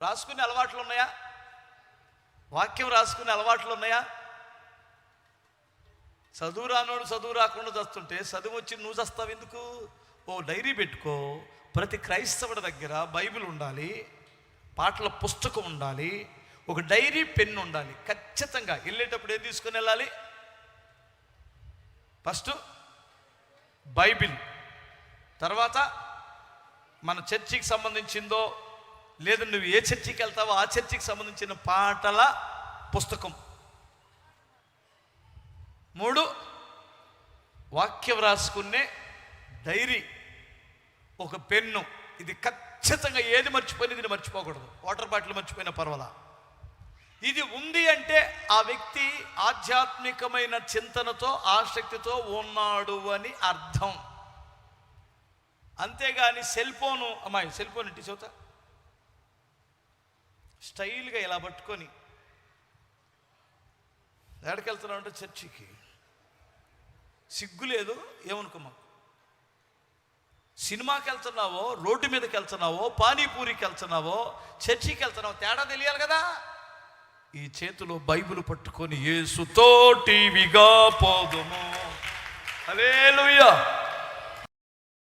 రాసుకునే అలవాట్లు ఉన్నాయా? వాక్యం రాసుకునే అలవాట్లు ఉన్నాయా? చదువు రానోడు చదువు రాకుండా చస్తుంటే చదువు వచ్చి నువ్వు చస్తావు ఎందుకు? ఓ డైరీ పెట్టుకో. ప్రతి క్రైస్తవుడి దగ్గర బైబిల్ ఉండాలి, పాటల పుస్తకం ఉండాలి, ఒక డైరీ పెన్ ఉండాలి. ఖచ్చితంగా వెళ్ళేటప్పుడు ఏం తీసుకుని వెళ్ళాలి? ఫస్ట్ బైబిల్, తర్వాత మన చర్చికి సంబంధించిందో లేదా నువ్వు ఏ చర్చికి వెళ్తావో ఆ చర్చికి సంబంధించిన పాటల పుస్తకం. 3 వాక్యం రాసుకునే డైరీ, ఒక పెన్ను. ఇది ఖచ్చితంగా ఏది మర్చిపోయినా దీన్ని మర్చిపోకూడదు. వాటర్ బాటిల్ మర్చిపోయినా పర్వాలా. ఇది ఉంది అంటే ఆ వ్యక్తి ఆధ్యాత్మికమైన చింతనతో ఆసక్తితో ఉన్నాడు అని అర్థం. అంతేగాని సెల్ ఫోను, అమ్మాయి సెల్ ఫోన్ ఇంటి చదువుతా స్టైల్గా ఇలా పట్టుకొని ఎక్కడికి వెళ్తున్నావు అంటే చర్చికి. సిగ్గు లేదు ఏమనుకోమా. సినిమాకి వెళ్తున్నావో, రోడ్డు మీదకి వెళ్తున్నావో, పానీపూరికి వెళ్తున్నావో, చర్చికి వెళ్తున్నావో తేడా తెలియాలి కదా. ఈ చేతిలో బైబిల్ పట్టుకొని యేసుతో టీవీగా పోదుము. హల్లెలూయా.